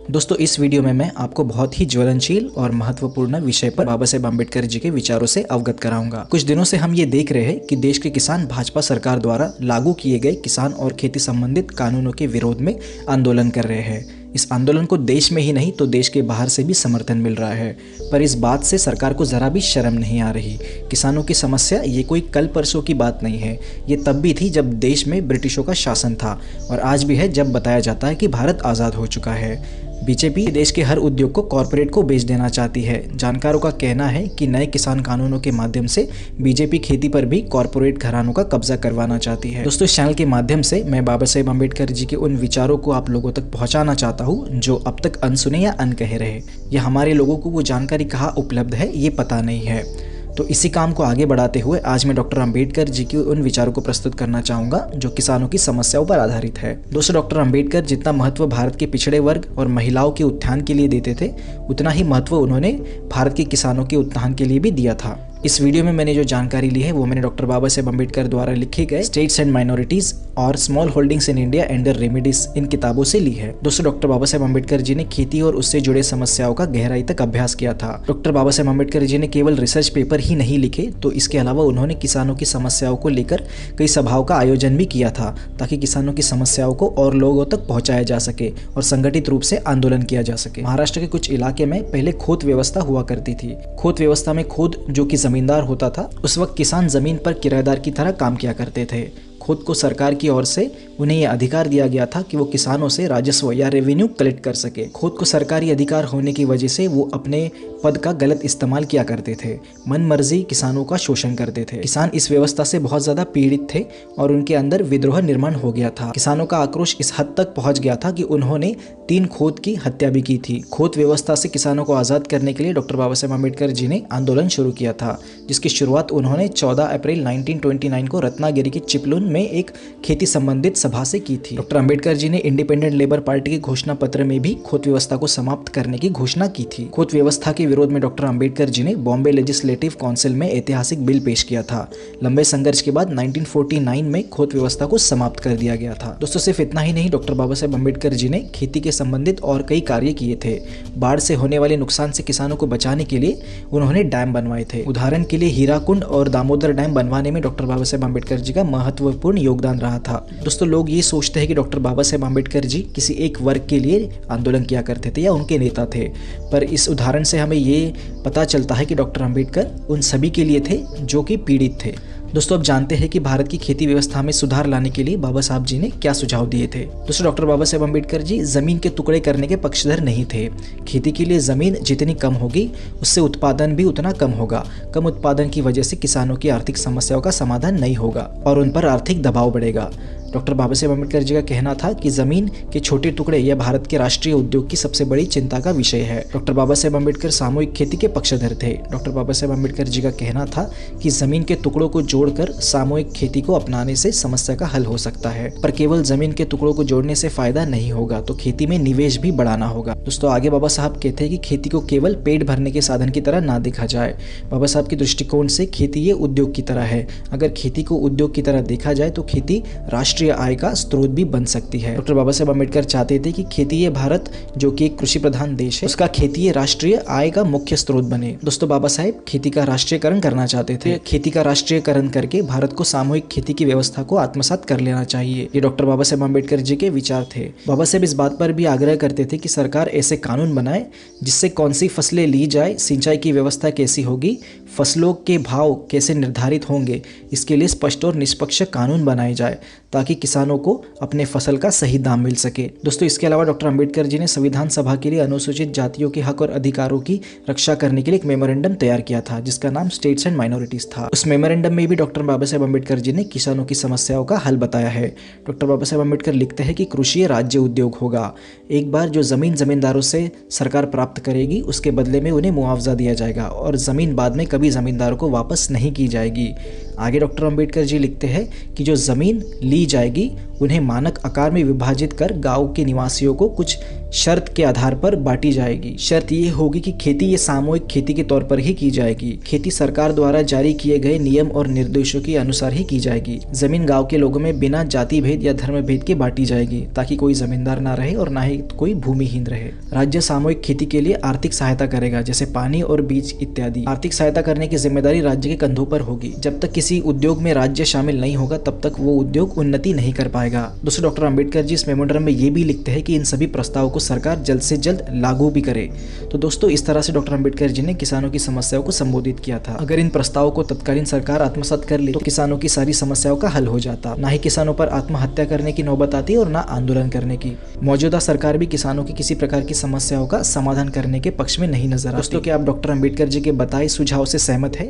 दोस्तों इस वीडियो में मैं आपको बहुत ही ज्वलनशील और महत्वपूर्ण विषय पर बाबा साहेब अम्बेडकर जी के विचारों से अवगत कराऊंगा। कुछ दिनों से हम ये देख रहे हैं कि देश के किसान भाजपा सरकार द्वारा लागू किए गए किसान और खेती संबंधित कानूनों के विरोध में आंदोलन कर रहे हैं। इस आंदोलन को देश में ही नहीं तो देश के बाहर से भी समर्थन मिल रहा है, पर इस बात से सरकार को जरा भी शर्म नहीं आ रही। किसानों की समस्या ये कोई कल परसों की बात नहीं है, ये तब भी थी जब देश में ब्रिटिशों का शासन था और आज भी है जब बताया जाता है कि भारत आज़ाद हो चुका है। बीजेपी देश के हर उद्योग को कॉरपोरेट को बेच देना चाहती है। जानकारों का कहना है कि नए किसान कानूनों के माध्यम से बीजेपी खेती पर भी कॉरपोरेट घरानों का कब्जा करवाना चाहती है। दोस्तों इस चैनल के माध्यम से मैं बाबा साहेब अम्बेडकर जी के उन विचारों को आप लोगों तक पहुंचाना चाहता हूं जो अब तक अनसुने या अनकहे रहे, या हमारे लोगों को वो जानकारी कहाँ उपलब्ध है ये पता नहीं है। तो इसी काम को आगे बढ़ाते हुए आज मैं डॉक्टर अंबेडकर जी के उन विचारों को प्रस्तुत करना चाहूँगा जो किसानों की समस्याओं पर आधारित है। दोस्तों डॉक्टर अंबेडकर जितना महत्व भारत के पिछड़े वर्ग और महिलाओं के उत्थान के लिए देते थे, उतना ही महत्व उन्होंने भारत के किसानों के उत्थान के लिए भी दिया था। इस वीडियो में मैंने जो जानकारी ली है वो मैंने डॉक्टर बाबा साहेब अम्बेडकर द्वारा लिखे गए स्टेट्स एंड माइनॉरिटीज और small holdings in India and their remedies इन किताबों से ली है। दोस्तों डॉक्टर बाबा साहेब अम्बेडकर जी ने खेती और उससे जुड़े समस्याओं का गहराई तक अभ्यास किया था। डॉक्टर बाबा साहेब अम्बेडकर जी ने केवल रिसर्च पेपर ही नहीं लिखे तो इसके अलावा उन्होंने किसानों की समस्याओं को लेकर कई सभाओं का आयोजन भी किया था ताकि किसानों की समस्याओं को और लोगों तक पहुंचाया जा सके और संगठित रूप से आंदोलन किया जा सके। महाराष्ट्र के कुछ इलाके में पहले खोत व्यवस्था हुआ करती थी। खोत व्यवस्था में खोत जो कि जमींदार होता था, उस वक्त किसान जमीन पर किराएदार की तरह काम किया करते थे। खुद को सरकार की ओर से उन्हें यह अधिकार दिया गया था कि वो किसानों से राजस्व या रेवेन्यू कलेक्ट कर सके। खुद को सरकारी अधिकार होने की वजह से वो अपने पद का गलत इस्तेमाल किया करते थे, मन मर्जी किसानों का शोषण करते थे। किसान इस व्यवस्था से बहुत ज्यादा पीड़ित थे और उनके अंदर विद्रोह निर्माण हो गया था। किसानों का आक्रोश इस हद तक पहुंच गया था कि उन्होंने 3 खोत की हत्या भी की थी। खोत व्यवस्था से किसानों को आजाद करने के लिए डॉक्टर बाबा साहेब अम्बेडकर जी ने आंदोलन शुरू किया था, जिसकी शुरुआत उन्होंने 14 अप्रैल 1929 को रत्नागिरी के चिपलून में एक खेती संबंधित सभा से की थी। डॉक्टर अंबेडकर जी ने इंडिपेंडेंट लेबर पार्टी के घोषणा पत्र में भी खोत व्यवस्था को समाप्त करने की घोषणा की थी। खोत व्यवस्था के विरोध में डॉक्टर अंबेडकर जी ने बॉम्बे लेजिस्लेटिव काउंसिल में ऐतिहासिक बिल पेश किया था। लंबे संघर्ष के बाद 1949 में खोत व्यवस्था को समाप्त कर दिया गया था। दोस्तों सिर्फ इतना ही नहीं, डॉक्टर बाबा साहेब अम्बेडकर जी ने खेती के संबंधित और कई कार्य किए थे। बाढ़ से होने वाले नुकसान से किसानों को बचाने के लिए उन्होंने डैम बनवाए थे। उदाहरण के लिए हीराकुंड और दामोदर डैम बनवाने में डॉक्टर बाबा साहेब अम्बेडकर जी का महत्वपूर्ण योगदान रहा था। दोस्तों लोग ये सोचते हैं कि डॉक्टर बाबा साहेब अम्बेडकर जी किसी एक वर्ग के लिए आंदोलन किया करते थे या उनके नेता थे, पर इस उदाहरण से हमें ये पता चलता है कि डॉक्टर अम्बेडकर उन सभी के लिए थे जो कि पीड़ित थे। दोस्तों अब जानते हैं कि भारत की खेती व्यवस्था में सुधार लाने के लिए बाबा साहब जी ने क्या सुझाव दिए थे। दोस्तों डॉक्टर बाबा साहेब अम्बेडकर जी जमीन के टुकड़े करने के पक्षधर नहीं थे। खेती के लिए जमीन जितनी कम होगी उससे उत्पादन भी उतना कम होगा। कम उत्पादन की वजह से किसानों की आर्थिक समस्याओं का समाधान नहीं होगा और उन पर आर्थिक दबाव बढ़ेगा। डॉक्टर बाबा साहेब अम्बेडकर जी का कहना था कि जमीन के छोटे टुकड़े यह भारत के राष्ट्रीय उद्योग की सबसे बड़ी चिंता का विषय है। डॉक्टर बाबा साहेब अम्बेडकर सामूहिक खेती के पक्षधर थे। डॉक्टर बाबा साहेब अम्बेडकर जी का कहना था कि जमीन के टुकड़ों को जोड़कर सामूहिक खेती को अपनाने से समस्या का हल हो सकता है, पर केवल जमीन के टुकड़ों को जोड़ने से फायदा नहीं होगा, तो खेती में निवेश भी बढ़ाना होगा। दोस्तों आगे बाबा साहब कहते हैं कि खेती को केवल पेट भरने के साधन की तरह ना देखा जाए। बाबा साहब के दृष्टिकोण से खेती ये उद्योग की तरह है। अगर खेती को उद्योग की तरह देखा जाए तो खेती राष्ट्रीय आय का स्रोत भी बन सकती है। डॉक्टर बाबा साहेब अम्बेडकर चाहते थे कि खेती ये भारत जो कि एक कृषि प्रधान देश है, उसका खेती ये राष्ट्रीय आय का मुख्य स्रोत बने। दोस्तों बाबा साहेब खेती का राष्ट्रीयकरण करना चाहते थे। खेती का राष्ट्रीयकरण करके भारत को सामूहिक खेती की व्यवस्था को आत्मसात कर लेना चाहिए। ये डॉक्टर बाबा साहेब अम्बेडकर जी के विचार थे। बाबा साहेब इस बात पर भी आग्रह करते थे कि सरकार ऐसे कानून बनाए जिससे कौन सी फसलें ली जाए, सिंचाई की व्यवस्था कैसी होगी, फसलों के भाव कैसे निर्धारित होंगे, इसके लिए स्पष्ट और निष्पक्ष कानून बनाए जाए ताकि किसानों को अपने फसल का सही दाम मिल सके। दोस्तों इसके अलावा डॉक्टर अंबेडकर जी ने संविधान सभा के लिए अनुसूचित जातियों के हक और अधिकारों की रक्षा करने के लिए एक मेमोरेंडम तैयार किया था जिसका नाम स्टेट्स एंड माइनॉरिटीज था। उस मेमोरेंडम में भी डॉक्टर बाबा साहेब अम्बेडकर जी ने किसानों की समस्याओं का हल बताया है। डॉक्टर बाबा साहेब अम्बेडकर लिखते हैं कि कृषि राज्य उद्योग होगा। एक बार जो जमीन जमींदारों से सरकार प्राप्त करेगी उसके बदले में उन्हें मुआवजा दिया जाएगा और जमीन बाद में कभी जमींदारों को वापस नहीं की जाएगी। आगे डॉक्टर अंबेडकर जी लिखते हैं कि जो जमीन ली जाएगी उन्हें मानक आकार में विभाजित कर गांव के निवासियों को कुछ शर्त के आधार पर बांटी जाएगी। शर्त ये होगी कि खेती ये सामूहिक खेती के तौर पर ही की जाएगी। खेती सरकार द्वारा जारी किए गए नियम और निर्देशों के अनुसार ही की जाएगी। जमीन गांव के लोगों में बिना जाति भेद या धर्म भेद के बांटी जाएगी, ताकि कोई जमींदार ना रहे और ना ही कोई भूमिहीन रहे। राज्य सामूहिक खेती के लिए आर्थिक सहायता करेगा, जैसे पानी और बीज इत्यादि। आर्थिक सहायता करने की जिम्मेदारी राज्य के कंधों पर होगी। जब तक किसी उद्योग में राज्य शामिल नहीं होगा तब तक वो उद्योग उन्नति नहीं कर पाएगा। दोस्तों, डॉक्टर अंबेडकर जी इस मेमोरेंडम में ये भी लिखते हैं कि इन सभी प्रस्तावों को सरकार जल्द से जल्द लागू भी करे। तो दोस्तों, इस तरह से डॉक्टर अंबेडकर जी ने किसानों की समस्याओं को संबोधित किया था। अगर इन प्रस्तावों को तत्कालीन सरकार आत्मसात कर ले तो किसानों की सारी समस्याओं का हल हो जाता। ना ही किसानों पर आत्महत्या करने की नौबत आती और ना आंदोलन करने की। मौजूदा सरकार भी किसानों की किसी प्रकार की समस्याओं का समाधान करने के पक्ष में नहीं नजर आती। दोस्तों, क्या आप डॉक्टर अंबेडकर जी के बताए सुझाव से सहमत है?